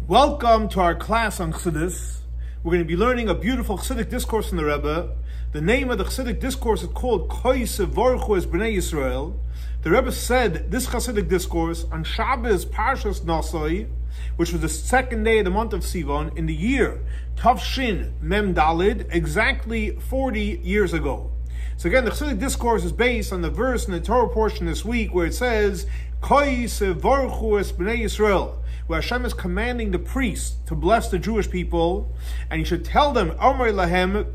Welcome to our class on Chassidus. We're going to be learning a beautiful Chassidic discourse from the Rebbe. The name of the Chassidic discourse is called Tevרכו es Bnei Yisrael. The Rebbe said this Chassidic discourse on Shabbos Parshas Nosoi, which was the second day of the month of Sion, in the year Tavshin Mem Dalid, exactly 40 years ago. So again, the Chassidic discourse is based on the verse in the Torah portion this week where it says, Tevרכו es Bnei Yisrael, where Hashem is commanding the priests to bless the Jewish people, and he should tell them, Omer lahem,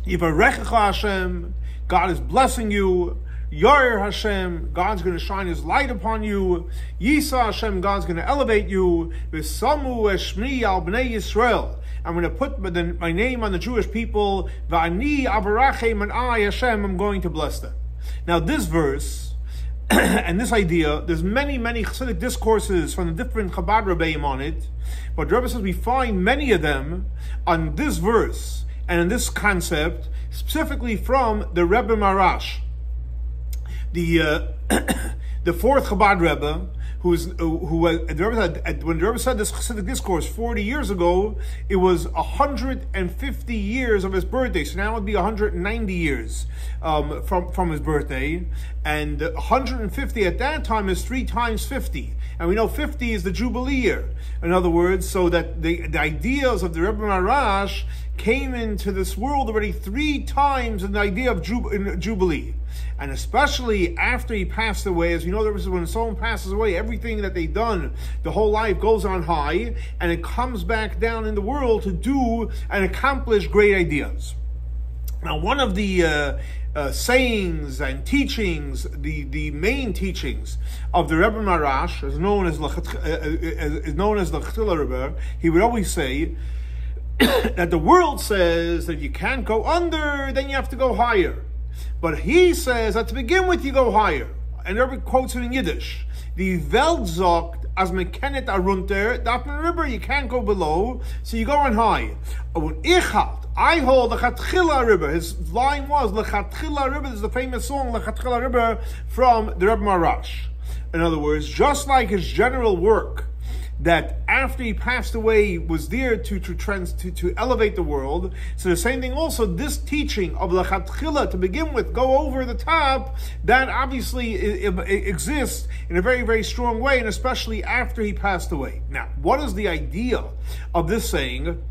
Yivarechecha Hashem, God is blessing you. Yair Hashem, God's going to shine His light upon you. Yisa Hashem, God's going to elevate you. V'samu eshmi al bnei Yisrael, I'm going to put my name on the Jewish people. V'ani avarachem, and I, Hashem, I'm going to bless them. Now this verse and this idea, there's many Chassidic discourses from the different Chabad Rebbeim on it, but the Rebbe says we find many of them on this verse and in this concept, specifically from the Rebbe Marash, the fourth Chabad Rebbe, the Rebbe said, when the Rebbe said this Chassidic discourse 40 years ago, it was 150 years of his birthday. So now it would be 190 years from his birthday, and 150 at that time is 3 times 50, and we know 50 is the Jubilee year. In other words, so that the ideas of the Rebbe Marash came into this world already 3 times in the idea of Jubilee. And especially after he passed away, as you know, when someone passes away, everything that they've done the whole life goes on high, and it comes back down in the world to do and accomplish great ideas. Now, one of the sayings and teachings, the main teachings of the Rebbe Marash, is known as the Chatila Rebbe, he would always say that the world says that you can't go under, then you have to go higher. But he says that to begin with, you go higher. And Rebbe quotes it in Yiddish. The Welt sagt, as man kennet arunter, darf man rüber, you can't go below, so you go on high. I hold the Lechatchila Rebbe. His line was, Lechatchila Rebbe, this is the famous song, Lechatchila Rebbe, from the Rebbe Marash. In other words, just like his general work, that after he passed away was there to elevate the world. So the same thing also, this teaching of Lechatchila, to begin with, go over the top, that obviously it exists in a very strong way, and especially after he passed away. Now, what is the idea of this saying?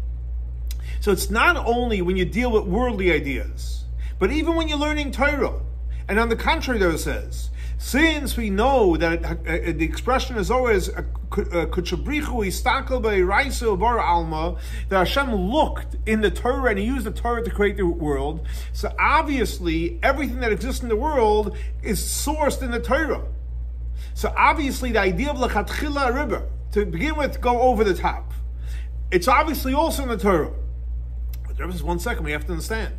So it's not only when you deal with worldly ideas, but even when you're learning Torah. And on the contrary, there it says, since we know that the expression is always Kuchabrichu istakel be'iraisu bar alma, that Hashem looked in the Torah and He used the Torah to create the world. So obviously, everything that exists in the world is sourced in the Torah. So obviously, the idea of Lechatchila Rebbe, to begin with, go over the top, it's obviously also in the Torah. But there is 1 second, we have to understand.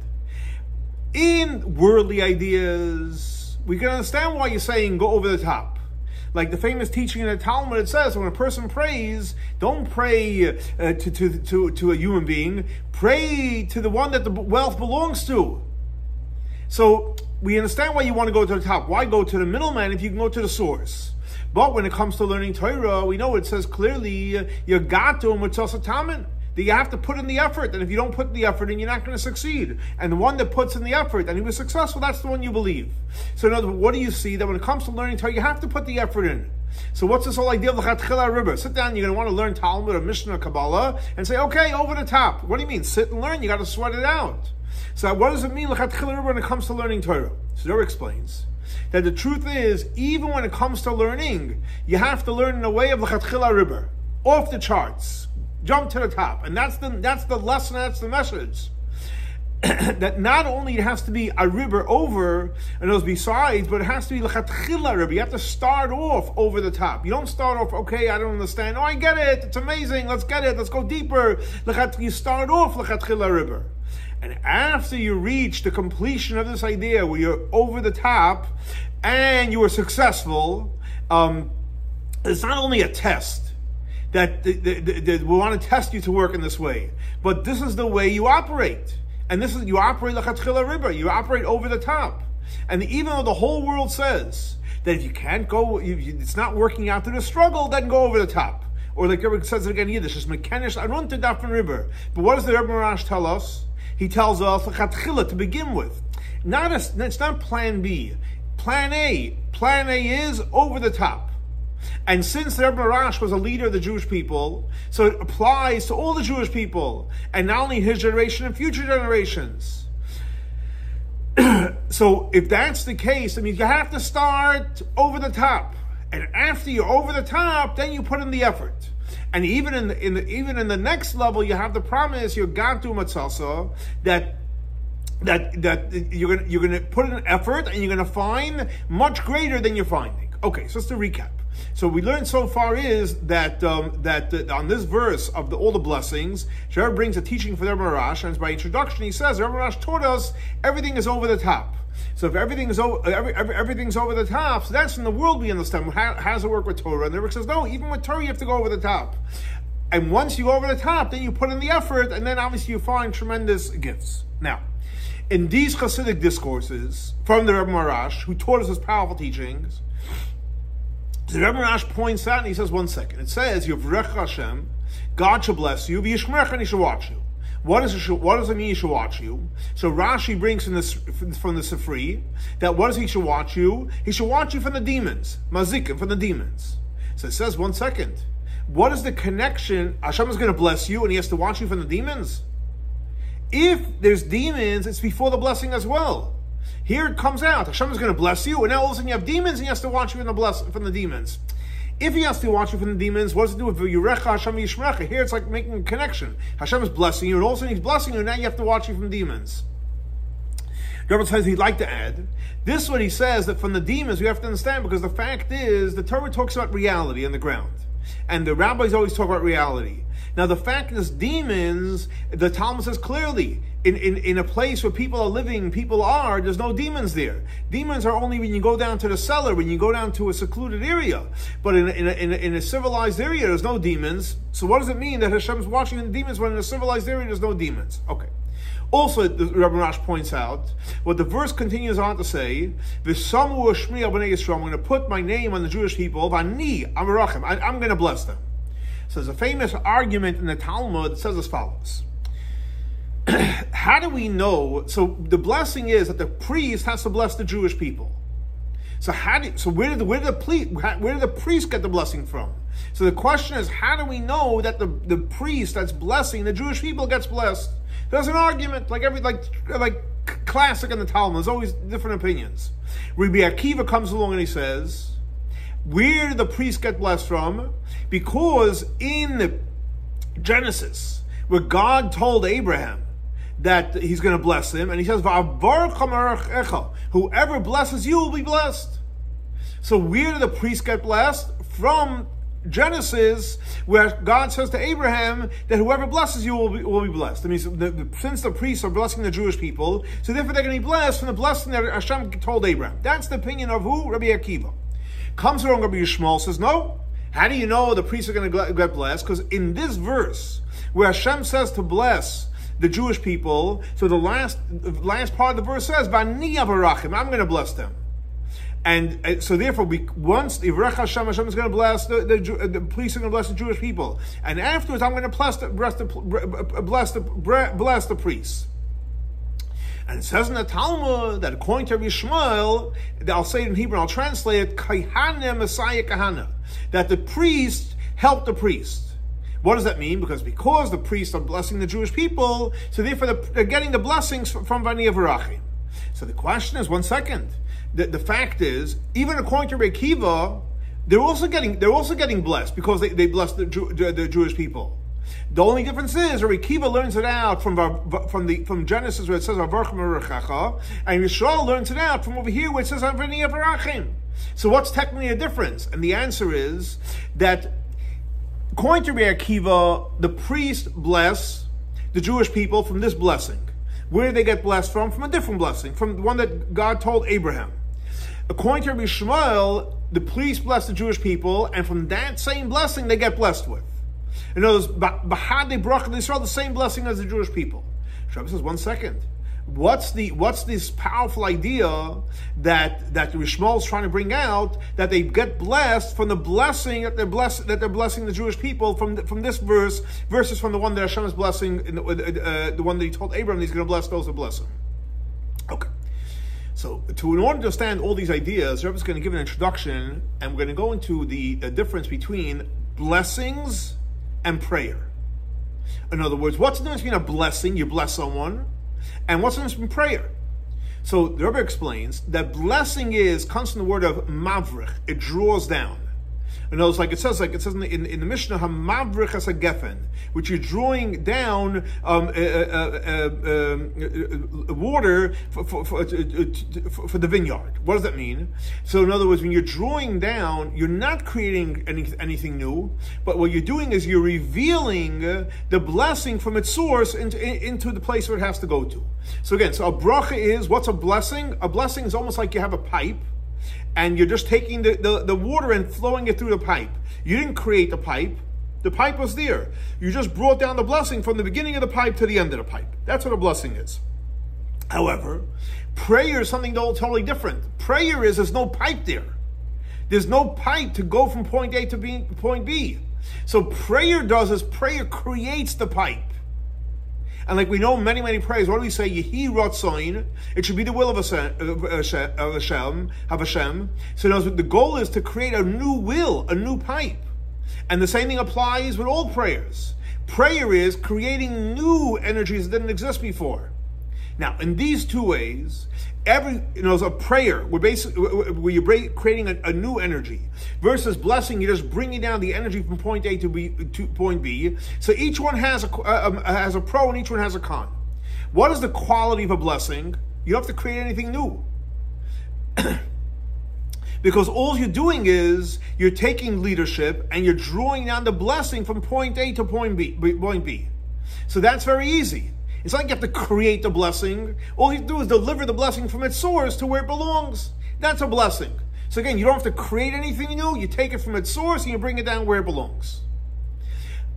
In worldly ideas, we can understand why you're saying go over the top. Like the famous teaching in the Talmud, it says when a person prays, don't pray to a human being, pray to the one that the wealth belongs to. So we understand why you want to go to the top. Why go to the middleman if you can go to the source? But when it comes to learning Torah, we know it says clearly, Yagatum Mitzosatamin, that you have to put in the effort, and if you don't put in the effort, then you're not going to succeed. And the one that puts in the effort and he was successful, that's the one you believe. So in other words, what do you see? That when it comes to learning Torah, you have to put the effort in. So what's this whole idea of the Lechatchila Rebbe? Sit down, you're going to want to learn Talmud or Mishnah or Kabbalah, and say, okay, over the top. What do you mean? Sit and learn, you got to sweat it out. So what does it mean, Lechatchila Rebbe, when it comes to learning Torah? So the Rebbe explains that the truth is, even when it comes to learning, you have to learn in a way of Lechatchila Rebbe, off the charts. Jump to the top. And that's the lesson, that's the message. That not only it has to be a river over, and those besides, but it has to be Lechatchila Rebbe. You have to start off over the top. You don't start off, okay, I don't understand. Oh, I get it. It's amazing. Let's get it. Let's go deeper. You start off Lechatchila Rebbe. And after you reach the completion of this idea where you're over the top and you are successful, it's not only a test that we want to test you to work in this way, but this is the way you operate. And this is, you operate Lechatchila Rebbe, you operate over the top. And even though the whole world says that if you can't go, it's not working out to the struggle, then go over the top. or like Rebbe says it again in Yiddish, it's mekenish arunta dafen river. But what does the Rebbe Marash tell us? He tells us to begin with. It's not plan B. Plan A. Plan A is over the top. And since the Rebbe Marash was a leader of the Jewish people, so it applies to all the Jewish people, and not only his generation and future generations. So if that's the case, I mean, you have to start over the top. And after you're over the top, then you put in the effort. And even in the next level, you have the promise, you're gantu matzasa, that you're gonna put in effort and you're gonna find much greater than you're finding. Okay, so just to recap. So we learned so far is that on this verse of all the blessings, Rebbe brings a teaching for the Rebbe Marash, and by introduction he says the Rebbe Marash taught us everything is over the top. So if everything's over the top, so that's in the world we understand. How does it work with Torah? And the Rebbe says no, even with Torah you have to go over the top. And once you go over the top, then you put in the effort, and then obviously you find tremendous gifts. Now, in these Hasidic discourses from the Rebbe Marash, who taught us his powerful teachings, the Rebbe Marash points out, and he says, one second. It says, Yivrech Hashem, God shall bless you, v'yishmerech, and he shall watch you. What does it mean he shall watch you? So Rashi brings from the Sifri, that what does he shall watch you? He shall watch you from the demons, mazikim, from the demons. So it says, one second. What is the connection? Hashem is going to bless you, and he has to watch you from the demons? If there's demons, it's before the blessing as well. Here it comes out, Hashem is going to bless you, and now all of a sudden you have demons, and he has to watch you from the demons. If he has to watch you from the demons, what does it do with Yurecha Hashem Yishmerecha? Here it's like making a connection. Hashem is blessing you, and all of a sudden he's blessing you, and now you have to watch you from demons. The Rebbe says he'd like to add, this is what he says, that from the demons we have to understand, because the fact is, the Torah talks about reality on the ground. And the rabbis always talk about reality. Now the fact is, demons, the Talmud says clearly, in a place where people are living, there's no demons there. Demons are only when you go down to the cellar, when you go down to a secluded area. But in a civilized area, there's no demons. So what does it mean that Hashem's watching the demons when in a civilized area there's no demons? Okay. Also, the Rabbi Rash points out, what the verse continues on to say, V'samu Shmi al b'nei Yisrael, I'm going to put my name on the Jewish people, V'ani amarachem, I'm going to bless them. So there's a famous argument in the Talmud that says as follows. How do we know? So the blessing is that the priest has to bless the Jewish people. So where did the priest get the blessing from? So the question is, how do we know that the priest that's blessing the Jewish people gets blessed? There's an argument, like classic in the Talmud. There's always different opinions. Rabbi Akiva comes along and he says, where did the priest get blessed from? Because in Genesis, where God told Abraham that he's going to bless him, and he says, whoever blesses you will be blessed. So where did the priest get blessed? From Genesis, where God says to Abraham that whoever blesses you will be blessed. I mean, since the priests are blessing the Jewish people, so therefore they're going to be blessed from the blessing that Hashem told Abraham. That's the opinion of who? Rabbi Akiva. Comes along Rabbi Yishmael, says, no. How do you know the priests are going to get blessed? Because in this verse, where Hashem says to bless the Jewish people, so the last part of the verse says, V'ani avarachim, I'm going to bless them. And so therefore, once Yivrech Hashem is going to bless the priests are going to bless the Jewish people, and afterwards I'm going to bless the priests. And it says in the Talmud that according to Rabbi Yishmael, I'll say it in Hebrew, I'll translate it, Kahana Messiah Kahana, that the priest helped the priest. What does that mean? Because the priests are blessing the Jewish people, so therefore they're getting the blessings from V'ani avarachim. So the question is, one second. The fact is, even according to Rabbi Akiva, they're also getting blessed because they bless the Jewish people. The only difference is Rabbi Akiva learns it out from Genesis where it says Avarchim Erechecha, and Yisrael learns it out from over here where it says V'ani avarachim. So what's technically a difference? And the answer is that according to Rabbi Akiva, the priest bless the Jewish people from this blessing. Where did they get blessed from? From a different blessing, from the one that God told Abraham. According to Rabbi Yishmael, the priest blessed the Jewish people, and from that same blessing they get blessed with. In other words, Bahadei Bracha Yisrael, the same blessing as the Jewish people. Rabbi says, one second. what's this powerful idea that the Rishmal is trying to bring out, that they get blessed from the blessing that they're blessing the Jewish people from this verse versus from the one that Hashem is blessing, the one that He told Abraham He's going to bless those who bless him. Okay. So, in order to understand all these ideas, Rebbe is going to give an introduction, and we're going to go into the difference between blessings and prayer. In other words, what's the difference between a blessing, you bless someone, and what's the difference between prayer? So the Rebbe explains that blessing comes from the word of mavrich. It draws down. In other words, like it says in the Mishnah, "Hamavrich as a geffen," which you're drawing down water for the vineyard. What does that mean? So, in other words, when you're drawing down, you're not creating anything new, but what you're doing is you're revealing the blessing from its source into the place where it has to go to. So again, a bracha is, what's a blessing? A blessing is almost like you have a pipe, and you're just taking the water and flowing it through the pipe. You didn't create the pipe. The pipe was there. You just brought down the blessing from the beginning of the pipe to the end of the pipe. That's what a blessing is. However, prayer is something totally different. Prayer is, there's no pipe there. There's no pipe to go from point A to point B. So prayer creates the pipe. And like we know many, many prayers, what do we say? Yehi Ratzoin. It should be the will of Hashem. So the goal is to create a new will, a new pipe. And the same thing applies with all prayers. Prayer is creating new energies that didn't exist before. Now, in these two ways, a prayer, where you're creating a new energy, versus blessing, you're just bringing down the energy from point A to point B. So each one has a pro and each one has a con. What is the quality of a blessing? You don't have to create anything new. Because all you're doing is you're taking leadership and you're drawing down the blessing from point A to point B. So that's very easy. It's not like you have to create the blessing. All you do is deliver the blessing from its source to where it belongs. That's a blessing. So again, you don't have to create anything new. You take it from its source and you bring it down where it belongs.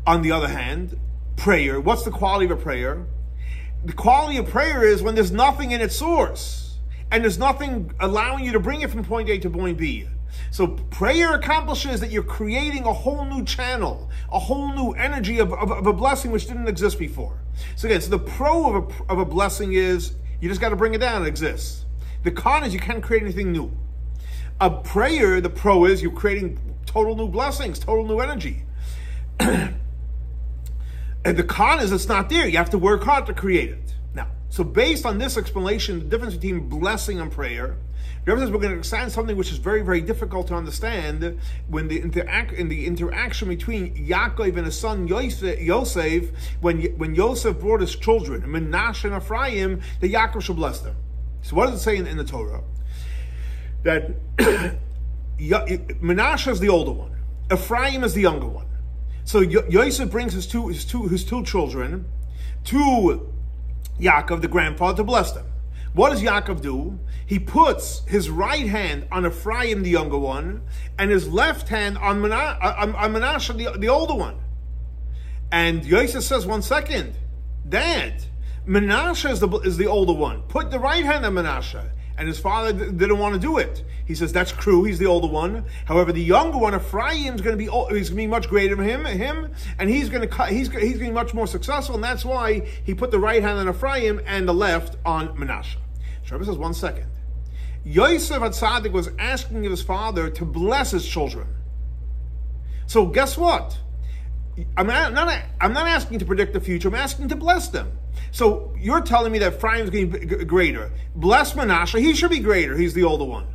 On the other hand, prayer, what's the quality of a prayer? The quality of prayer is when there's nothing in its source and there's nothing allowing you to bring it from point A to point B. So prayer accomplishes that you're creating a whole new channel, a whole new energy of a blessing which didn't exist before. So again, the pro of a blessing is you just got to bring it down, it exists. The con is you can't create anything new. A prayer, the pro is you're creating total new blessings, total new energy. And the con is it's not there. You have to work hard to create it. Now, so based on this explanation, the difference between blessing and prayer, we're going to understand something which is very, very difficult to understand when the interaction between Yaakov and his son Yosef, when Yosef brought his children, Menashe and Ephraim, that Yaakov should bless them. So what does it say in the Torah? That Menashe is the older one, Ephraim is the younger one. So Yosef brings his two children to Yaakov, the grandfather, to bless them. What does Yaakov do? He puts his right hand on Ephraim, the younger one, and his left hand on Menashe, the older one. And Yosef says, 1 second, Dad, Menashe is the older one. Put the right hand on Menashe. And his father didn't want to do it. He says, that's true, he's the older one. However, the younger one, Ephraim, is going to be much greater than him, and he's going to be much more successful, and that's why he put the right hand on Ephraim and the left on Menashe. Shabbat says, 1 second. Yosef HaTzadik was asking his father to bless his children. So guess what? I'm not asking to predict the future. I'm asking to bless them. So you're telling me that Ephraim is going to be greater. Bless Menashe. He should be greater. He's the older one.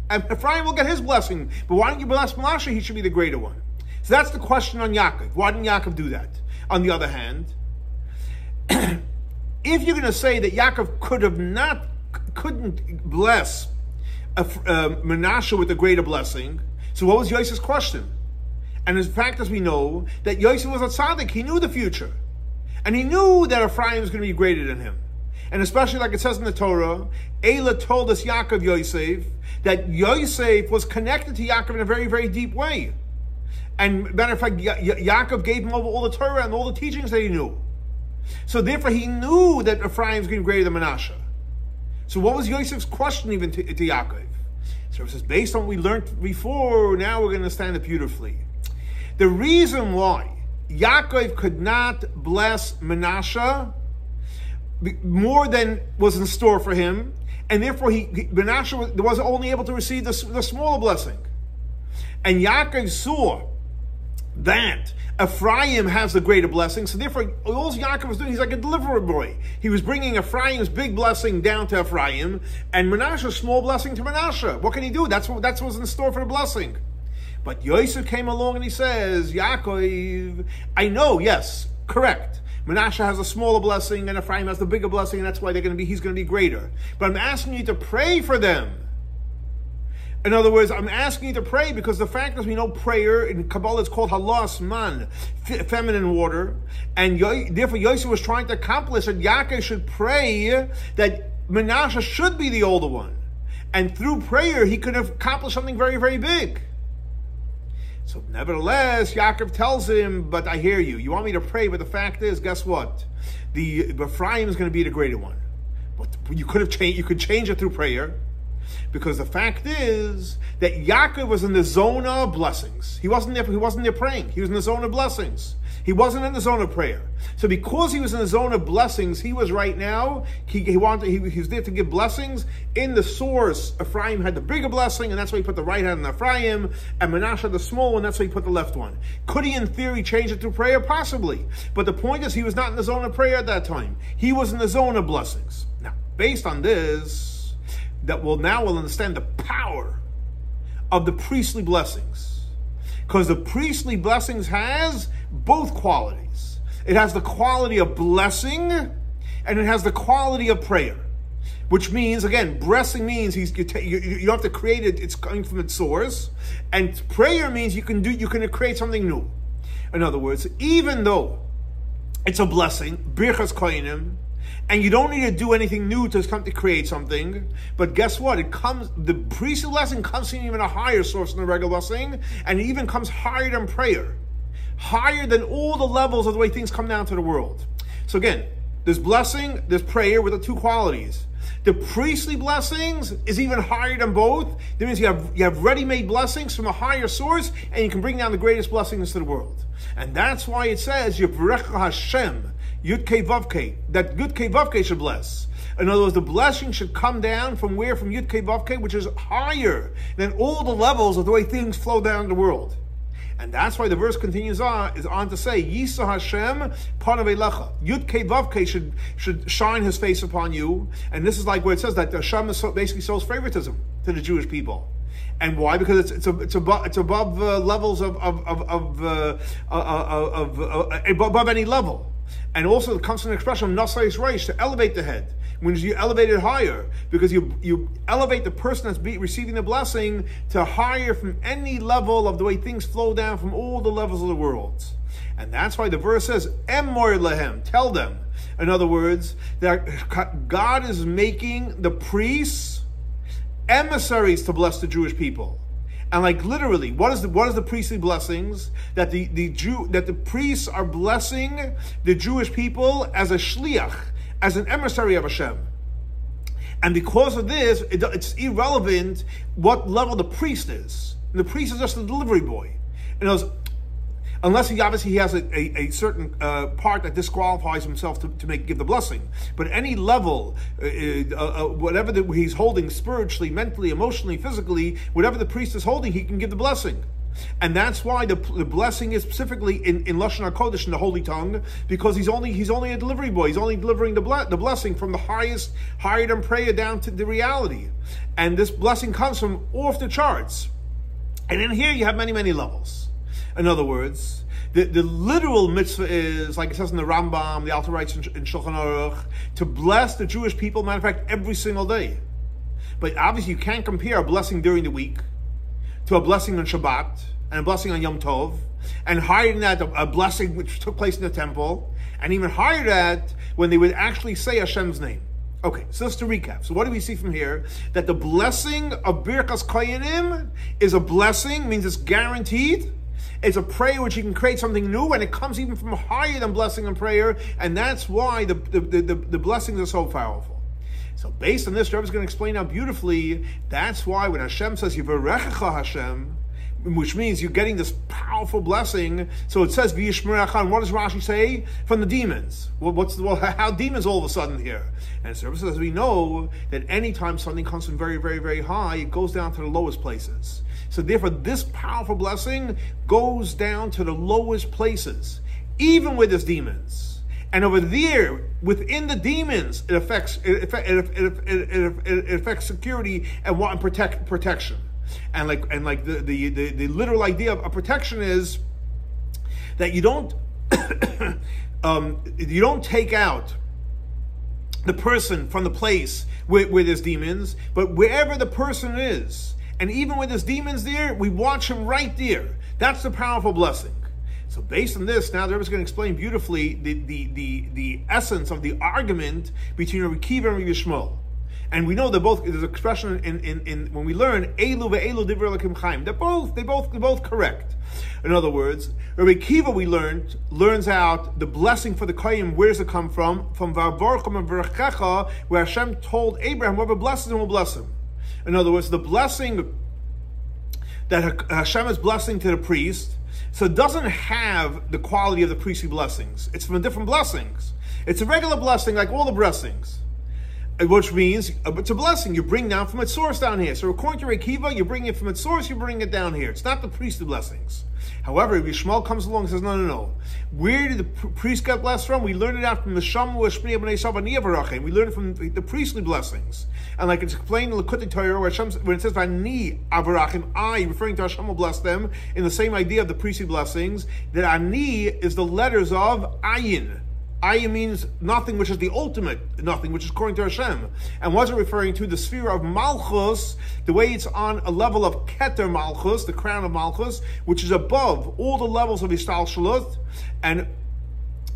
And Ephraim will get his blessing. But why don't you bless Menashe? He should be the greater one. So that's the question on Yaakov. Why didn't Yaakov do that? On the other hand, if you're going to say that Yaakov couldn't bless Menashe with a greater blessing, so what was Yosef's question? And in fact, as we know, that Yosef was a tzaddik. He knew the future. And he knew that Ephraim was going to be greater than him. And especially like it says in the Torah, Eila told us Yaakov Yosef, that Yosef was connected to Yaakov in a very, very deep way. And matter of fact, Yaakov gave him all the Torah and all the teachings that he knew. So therefore he knew that Ephraim was going to be greater than Manasseh. So what was Yosef's question even to Yaakov? So it says, based on what we learned before, now we're going to understand it beautifully. The reason why Yaakov could not bless Manasseh more than was in store for him, and therefore Manasseh was only able to receive the smaller blessing. And Yaakov saw that Ephraim has the greater blessing, so therefore all Yaakov was doing, he's like a deliverer boy. He was bringing Ephraim's big blessing down to Ephraim, and Manasseh's small blessing to Manasseh. What can he do? That's what was in store for the blessing. But Yosef came along and he says, Yaakov, I know, yes, correct. Manasseh has a smaller blessing and Ephraim has the bigger blessing, and that's why he's going to be greater. But I'm asking you to pray for them. In other words, I'm asking you to pray because the fact is we know prayer in Kabbalah is called halas man, feminine water, and therefore Yosef was trying to accomplish that Yaakov should pray that Manasseh should be the older one, and through prayer he could have accomplished something very, very big. So nevertheless, Yaakov tells him, but I hear you. You want me to pray, but the fact is, guess what? The Ephraim is going to be the greater one. But you could change it through prayer. Because the fact is that Yaakov was in the zone of blessings. He wasn't there praying. He was in the zone of blessings. He wasn't in the zone of prayer. So because he was in the zone of blessings, he was right now, he was there to give blessings in the source. Ephraim had the bigger blessing, and that's why he put the right hand on Ephraim, and Manasseh the small one, that's why he put the left one. Could he in theory change it through prayer? Possibly. But the point is he was not in the zone of prayer at that time. He was in the zone of blessings. Now, based on this, that we'll understand the power of the priestly blessings. Because the priestly blessings has both qualities. It has the quality of blessing, and it has the quality of prayer. Which means, again, blessing means you have to create it, it's coming from its source. And prayer means you can create something new. In other words, even though it's a blessing, birchas kohanim, and you don't need to do anything new to come to create something. But guess what? The priestly blessing comes from even a higher source than the regular blessing, and it even comes higher than prayer. Higher than all the levels of the way things come down to the world. So again, there's blessing, there's prayer with the two qualities. The priestly blessings is even higher than both. That means you have ready-made blessings from a higher source, and you can bring down the greatest blessings to the world. And that's why it says, Tevrekho Hashem, Yud Kei Vav Kei, that Yud Kei Vav Kei should bless. In other words, the blessing should come down from where? From Yud Kei Vav Kei, which is higher than all the levels of the way things flow down in the world. And that's why the verse continues on to say, Yisa Hashem Panav Elecha. Yud Kei Vav Kei should shine his face upon you. And this is like where it says that Hashem basically shows favoritism to the Jewish people. And why? Because it's above levels above any level. And also it comes from the expression of Nasai Reish, to elevate the head. When you elevate it higher, because you elevate the person that's receiving the blessing to higher from any level of the way things flow down from all the levels of the world. And that's why the verse says, Emor lehem, tell them. In other words, that God is making the priests emissaries to bless the Jewish people. And like literally, what is the priestly blessings? That the priests are blessing the Jewish people as a shliach, as an emissary of Hashem. And because of this, it's irrelevant what level the priest is. And the priest is just a delivery boy. And unless he obviously has a certain part that disqualifies himself to give the blessing. But any level, whatever he's holding spiritually, mentally, emotionally, physically, whatever the priest is holding, he can give the blessing. And that's why the blessing is specifically in Lashon HaKodesh, in the holy tongue, because he's only a delivery boy. He's only delivering the blessing from the highest, higher than prayer down to the reality. And this blessing comes from off the charts. And in here you have many, many levels. In other words, the literal mitzvah is, like it says in the Rambam, the Alter writes in Shulchan Aruch, to bless the Jewish people, matter of fact, every single day. But obviously you can't compare a blessing during the week to a blessing on Shabbat, and a blessing on Yom Tov, and higher than that, a blessing which took place in the temple, and even higher than that, when they would actually say Hashem's name. Okay, so just to recap. So what do we see from here? That the blessing of Birchas Kohanim is a blessing, means it's guaranteed, It's a prayer which you can create something new, and it comes even from higher than blessing and prayer, and that's why the blessings are so powerful. So based on this, Rebbe is going to explain now beautifully, that's why when Hashem says, Yivarechecha Hashem, which means you're getting this powerful blessing. So it says, V'yishmerachan. What does Rashi say? From the demons. How demons all of a sudden here? And so as we know that anytime something comes from very, very, very high, it goes down to the lowest places. So therefore, this powerful blessing goes down to the lowest places, even with its demons. And over there, within the demons, it affects security and protection. And like the literal idea of a protection is that you don't you don't take out the person from the place where there's demons, but wherever the person is, and even with there's demons there, we watch him right there. That's the powerful blessing. So based on this, now the Rebbe is going to explain beautifully the essence of the argument between Rabbi Kiva and Rabbi Shmuel. And we know that both, there's an expression in when we learn Elu ve'elu divrei Elokim chaim. They're both correct. In other words, Rabbi Kiva learns out the blessing for the Koyim. Where does it come from? From Va'avorchem and V'rechecha, where Hashem told Abraham, whoever blesses him will bless him. In other words, the blessing that Hashem is blessing to the priest, so it doesn't have the quality of the priestly blessings. It's from different blessings. It's a regular blessing like all the blessings. Which means it's a blessing you bring down from its source down here. So according to Rekiva, you bring it from its source, you bring it down here. It's not the priestly blessings. However, if Yishmael comes along and says, no. Where did the priest get blessed from? We learned it out from the Shamu, Shmini, B'nai Sava, Niyavarachem. We learned it from the priestly blessings. And like it's explained in the Likutei Torah, when it says, V'ani Avarachim, I, referring to Hashem will bless them, in the same idea of the priestly blessings, that Ani is the letters of Ayin. Ayin means nothing, which is the ultimate nothing, which is according to Hashem. And was it referring to the sphere of Malchus, the way it's on a level of Keter Malchus, the crown of Malchus, which is above all the levels of Ishtalshalut. And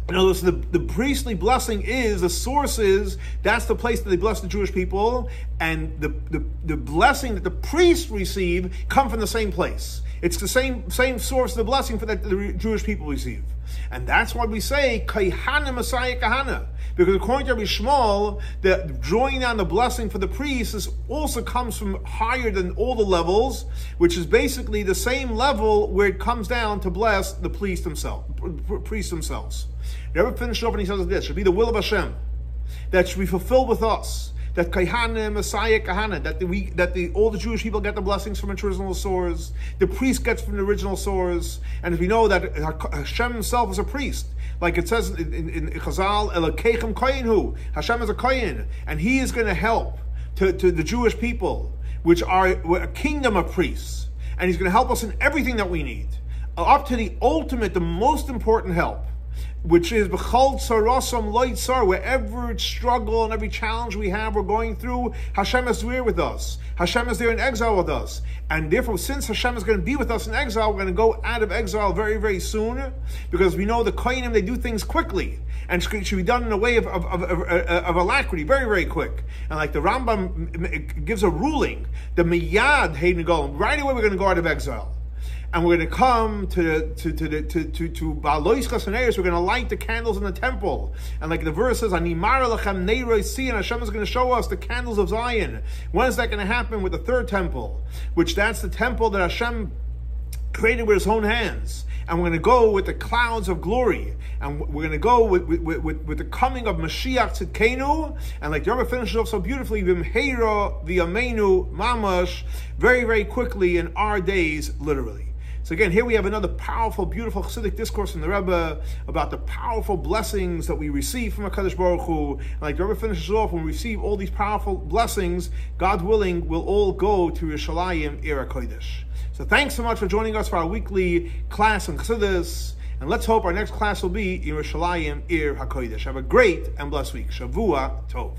in other words, the priestly blessing is, the source is, that's the place that they bless the Jewish people, and the blessing that the priests receive come from the same place. It's the same source of the blessing for that the Jewish people receive. And that's why we say, Kahana Messiah Kahana. Because according to Rabbi Shmuel, the drawing down the blessing for the priests also comes from higher than all the levels, which is basically the same level where it comes down to bless the priests themselves. The Rebbe finished off and he says this, should be the will of Hashem that should be fulfilled with us. That Kahana, Messiah Kahana, that all the Jewish people get the blessings from its original source, the priest gets from the original source, and as we know that Hashem himself is a priest, like it says in Chazal, Elokeichem Kohenhu, Hashem is a Kohen, and he is going to help to the Jewish people, which are a kingdom of priests, and he's going to help us in everything that we need, up to the ultimate, the most important help, which is b'chol tzarosam lo yitzar, wherever struggle and every challenge we have, we're going through, Hashem is there with us. Hashem is there in exile with us. And therefore, since Hashem is going to be with us in exile, we're going to go out of exile very, very soon, because we know the Kohanim, they do things quickly. And it should be done in a way of alacrity, very, very quick. And like the Rambam gives a ruling, the miyad heidin golem, right away we're going to go out of exile. And we're going to come to Ba'alois Chasaneris. We're going to light the candles in the temple. And like the verse says, Animara lechem neiroi Sion, Hashem is going to show us the candles of Zion. When is that going to happen? With the third temple, which that's the temple that Hashem created with his own hands. And we're going to go with the clouds of glory. And we're going to go with the coming of Mashiach Tzidkenu. And like the Rebbe finishes off so beautifully, V'mheira v'yameinu mamash, very, very quickly in our days, literally. So again, here we have another powerful, beautiful Chassidic discourse from the Rebbe about the powerful blessings that we receive from HaKadosh Baruch Hu. And like the Rebbe finishes off, when we receive all these powerful blessings, God willing, we'll all go to Yerushalayim, Ir HaKodesh. So thanks so much for joining us for our weekly class on Chassidus. And let's hope our next class will be Yerushalayim, Ir HaKodesh. Have a great and blessed week. Shavua Tov.